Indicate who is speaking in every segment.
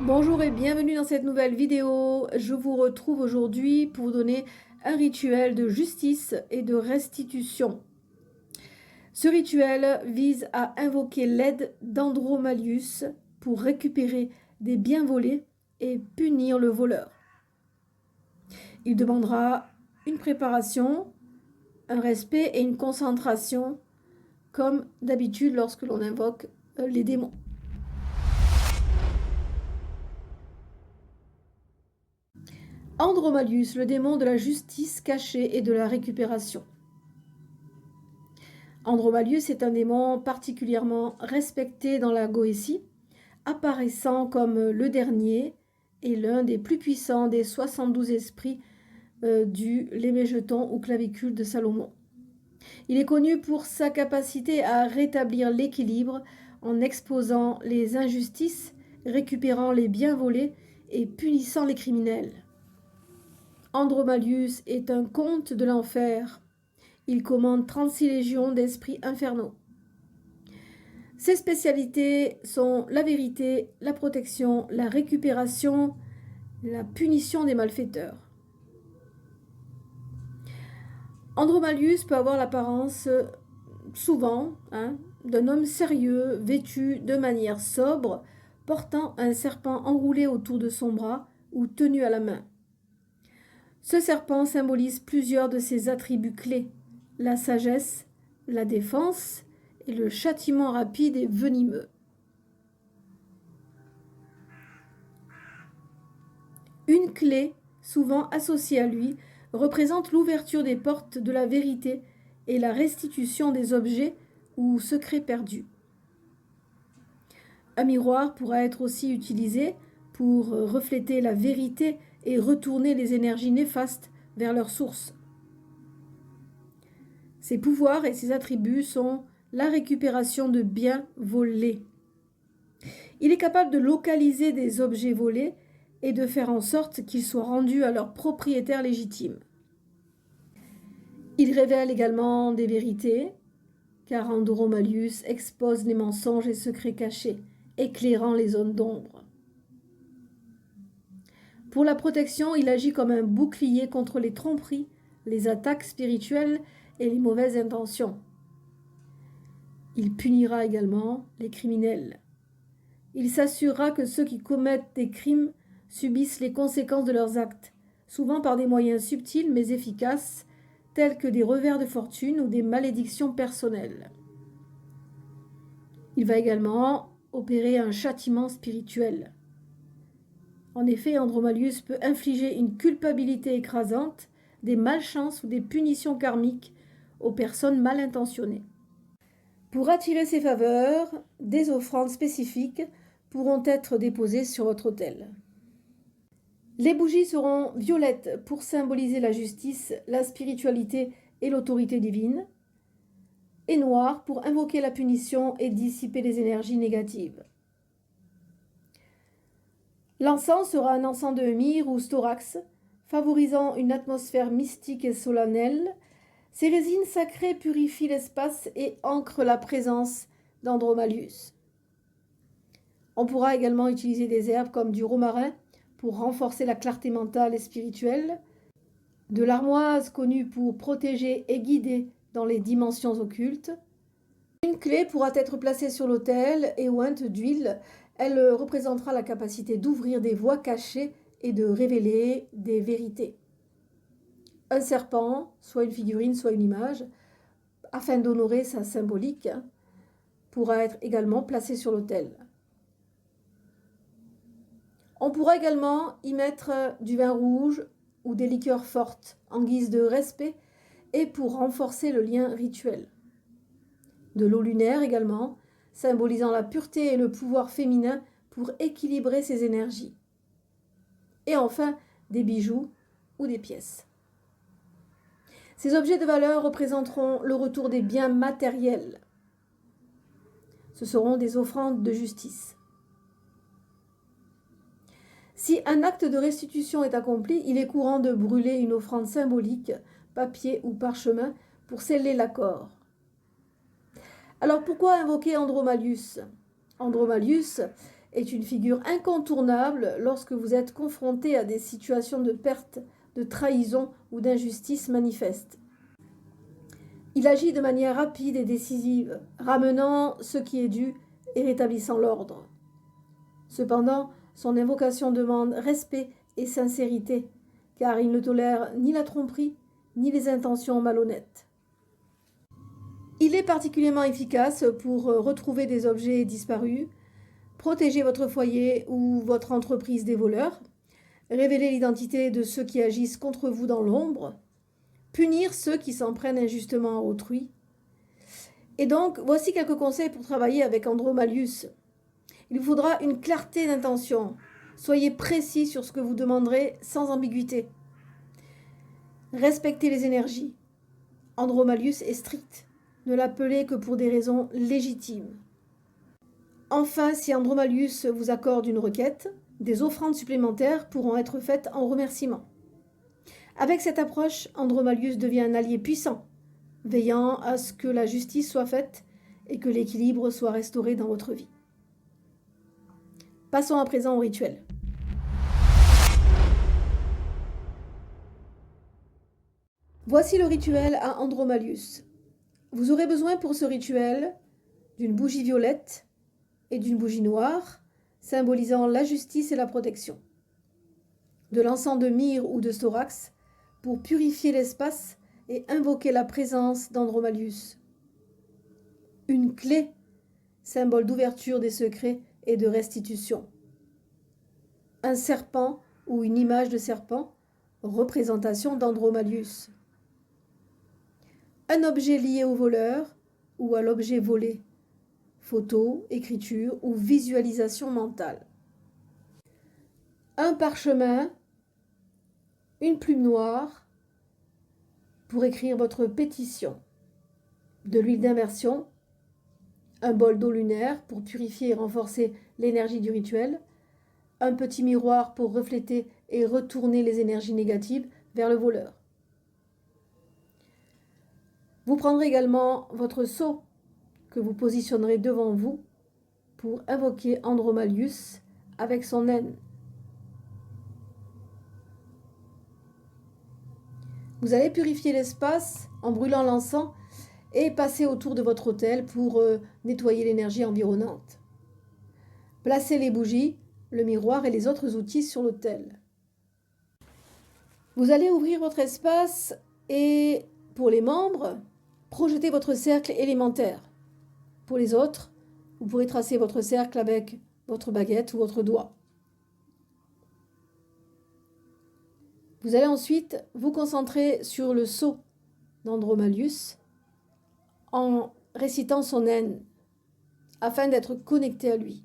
Speaker 1: Bonjour et bienvenue dans cette nouvelle vidéo. Je vous retrouve aujourd'hui pour vous donner un rituel de justice et de restitution. Ce rituel vise à invoquer l'aide d'Andromalius pour récupérer des biens volés et punir le voleur. Il demandera une préparation, un respect et une concentration comme d'habitude lorsque l'on invoque les démons. Andromalius, le démon de la justice cachée et de la récupération. Andromalius est un démon particulièrement respecté dans la Goétie, apparaissant comme le dernier et l'un des plus puissants des 72 esprits du Lémégeton ou clavicule de Salomon. Il est connu pour sa capacité à rétablir l'équilibre en exposant les injustices, récupérant les biens volés et punissant les criminels. Andromalius est un comte de l'enfer. Il commande 36 légions d'esprits infernaux. Ses spécialités sont la vérité, la protection, la récupération, la punition des malfaiteurs. Andromalius peut avoir l'apparence, souvent, d'un homme sérieux, vêtu de manière sobre, portant un serpent enroulé autour de son bras ou tenu à la main. Ce serpent symbolise plusieurs de ses attributs clés, la sagesse, la défense et le châtiment rapide et venimeux. Une clé, souvent associée à lui, représente l'ouverture des portes de la vérité et la restitution des objets ou secrets perdus. Un miroir pourra être aussi utilisé pour refléter la vérité et retourner les énergies néfastes vers leur source. Ses pouvoirs et ses attributs sont la récupération de biens volés. Il est capable de localiser des objets volés et de faire en sorte qu'ils soient rendus à leur propriétaire légitime. Il révèle également des vérités, car Andromalius expose les mensonges et secrets cachés, éclairant les zones d'ombre. Pour la protection, il agit comme un bouclier contre les tromperies, les attaques spirituelles et les mauvaises intentions. Il punira également les criminels. Il s'assurera que ceux qui commettent des crimes subissent les conséquences de leurs actes, souvent par des moyens subtils mais efficaces, tels que des revers de fortune ou des malédictions personnelles. Il va également opérer un châtiment spirituel. En effet, Andromalius peut infliger une culpabilité écrasante, des malchances ou des punitions karmiques aux personnes mal intentionnées. Pour attirer ses faveurs, des offrandes spécifiques pourront être déposées sur votre autel. Les bougies seront violettes pour symboliser la justice, la spiritualité et l'autorité divine, et noires pour invoquer la punition et dissiper les énergies négatives. L'encens sera un encens de myrrhe ou storax, favorisant une atmosphère mystique et solennelle. Ces résines sacrées purifient l'espace et ancrent la présence d'Andromalius. On pourra également utiliser des herbes comme du romarin pour renforcer la clarté mentale et spirituelle, de l'armoise connue pour protéger et guider dans les dimensions occultes. Une clé pourra être placée sur l'autel et ointe d'huile. Elle représentera la capacité d'ouvrir des voies cachées et de révéler des vérités. Un serpent, soit une figurine, soit une image, afin d'honorer sa symbolique, pourra être également placé sur l'autel. On pourra également y mettre du vin rouge ou des liqueurs fortes en guise de respect et pour renforcer le lien rituel. De l'eau lunaire également, symbolisant la pureté et le pouvoir féminin pour équilibrer ses énergies. Et enfin, des bijoux ou des pièces. Ces objets de valeur représenteront le retour des biens matériels. Ce seront des offrandes de justice. Si un acte de restitution est accompli, il est courant de brûler une offrande symbolique, papier ou parchemin, pour sceller l'accord. Alors pourquoi invoquer Andromalius ? Andromalius est une figure incontournable lorsque vous êtes confronté à des situations de perte, de trahison ou d'injustice manifeste. Il agit de manière rapide et décisive, ramenant ce qui est dû et rétablissant l'ordre. Cependant, son invocation demande respect et sincérité, car il ne tolère ni la tromperie, ni les intentions malhonnêtes. Il est particulièrement efficace pour retrouver des objets disparus, protéger votre foyer ou votre entreprise des voleurs, révéler l'identité de ceux qui agissent contre vous dans l'ombre, punir ceux qui s'en prennent injustement à autrui. Et donc, voici quelques conseils pour travailler avec Andromalius. Il vous faudra une clarté d'intention. Soyez précis sur ce que vous demanderez sans ambiguïté. Respectez les énergies. Andromalius est strict. Ne l'appelez que pour des raisons légitimes. Enfin, si Andromalius vous accorde une requête, des offrandes supplémentaires pourront être faites en remerciement. Avec cette approche, Andromalius devient un allié puissant, veillant à ce que la justice soit faite et que l'équilibre soit restauré dans votre vie. Passons à présent au rituel. Voici le rituel à Andromalius. Vous aurez besoin pour ce rituel d'une bougie violette et d'une bougie noire, symbolisant la justice et la protection. De l'encens de myrrhe ou de storax pour purifier l'espace et invoquer la présence d'Andromalius. Une clé, symbole d'ouverture des secrets et de restitution. Un serpent ou une image de serpent, représentation d'Andromalius. Un objet lié au voleur ou à l'objet volé, photo, écriture ou visualisation mentale. Un parchemin, une plume noire pour écrire votre pétition. De l'huile d'immersion, un bol d'eau lunaire pour purifier et renforcer l'énergie du rituel, un petit miroir pour refléter et retourner les énergies négatives vers le voleur. Vous prendrez également votre sceau que vous positionnerez devant vous pour invoquer Andromalius avec son naine. Vous allez purifier l'espace en brûlant l'encens et passer autour de votre autel pour nettoyer l'énergie environnante. Placez les bougies, le miroir et les autres outils sur l'autel. Vous allez ouvrir votre espace et, pour les membres, projetez votre cercle élémentaire. Pour les autres, vous pourrez tracer votre cercle avec votre baguette ou votre doigt. Vous allez ensuite vous concentrer sur le sceau d'Andromalius en récitant son naine afin d'être connecté à lui.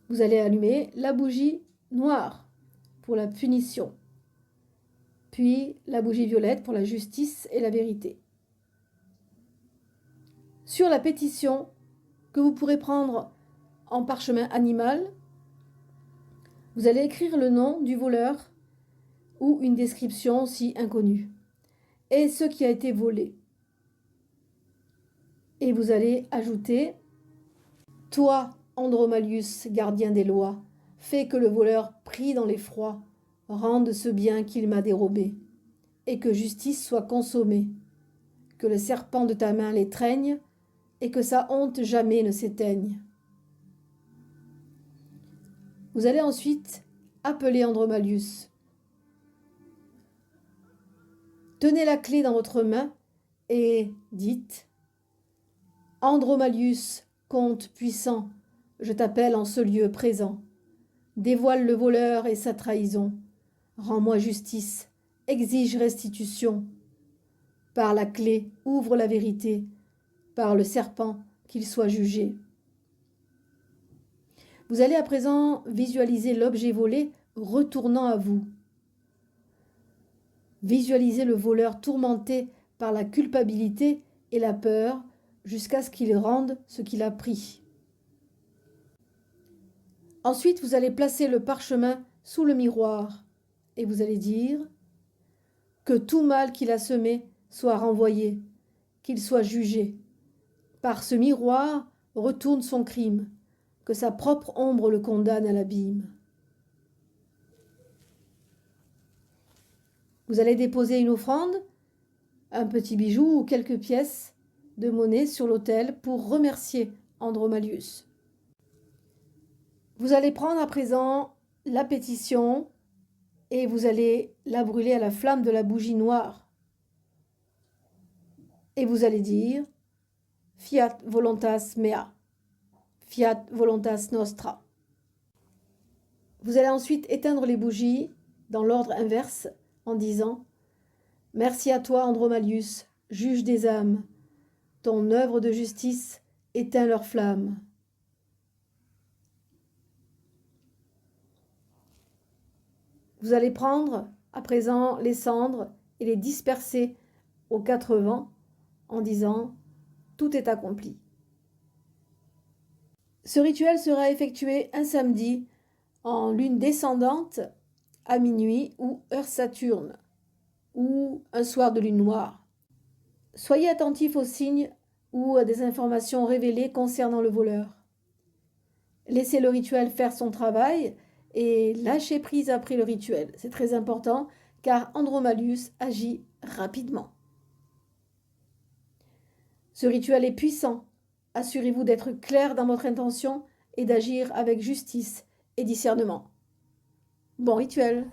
Speaker 1: Vous allez allumer la bougie noire pour la punition, puis la bougie violette pour la justice et la vérité. Sur la pétition que vous pourrez prendre en parchemin animal, vous allez écrire le nom du voleur ou une description si inconnue et ce qui a été volé. Et vous allez ajouter « Toi, Andromalius, gardien des lois, fais que le voleur pris dans l'effroi rende ce bien qu'il m'a dérobé, et que justice soit consommée, que le serpent de ta main l'étreigne, et que sa honte jamais ne s'éteigne. » Vous allez ensuite appeler Andromalius. Tenez la clé dans votre main et dites « Andromalius, comte puissant, je t'appelle en ce lieu présent. Dévoile le voleur et sa trahison. Rends-moi justice, exige restitution. Par la clé, ouvre la vérité. Par le serpent, qu'il soit jugé. » Vous allez à présent visualiser l'objet volé retournant à vous. Visualisez le voleur tourmenté par la culpabilité et la peur jusqu'à ce qu'il rende ce qu'il a pris. Ensuite, vous allez placer le parchemin sous le miroir et vous allez dire que tout mal qu'il a semé soit renvoyé, qu'il soit jugé, par ce miroir, retourne son crime, que sa propre ombre le condamne à l'abîme. Vous allez déposer une offrande, un petit bijou ou quelques pièces de monnaie sur l'autel pour remercier Andromalius. Vous allez prendre à présent la pétition et vous allez la brûler à la flamme de la bougie noire. Et vous allez dire Fiat voluntas mea, Fiat voluntas nostra. Vous allez ensuite éteindre les bougies dans l'ordre inverse en disant Merci à toi, Andromalius, juge des âmes. Ton œuvre de justice éteint leurs flammes. Vous allez prendre à présent les cendres et les disperser aux quatre vents en disant tout est accompli. Ce rituel sera effectué un samedi en lune descendante à minuit ou heure Saturne ou un soir de lune noire. Soyez attentifs aux signes ou à des informations révélées concernant le voleur. Laissez le rituel faire son travail et lâchez prise après le rituel. C'est très important car Andromalius agit rapidement. Ce rituel est puissant. Assurez-vous d'être clair dans votre intention et d'agir avec justice et discernement. Bon rituel!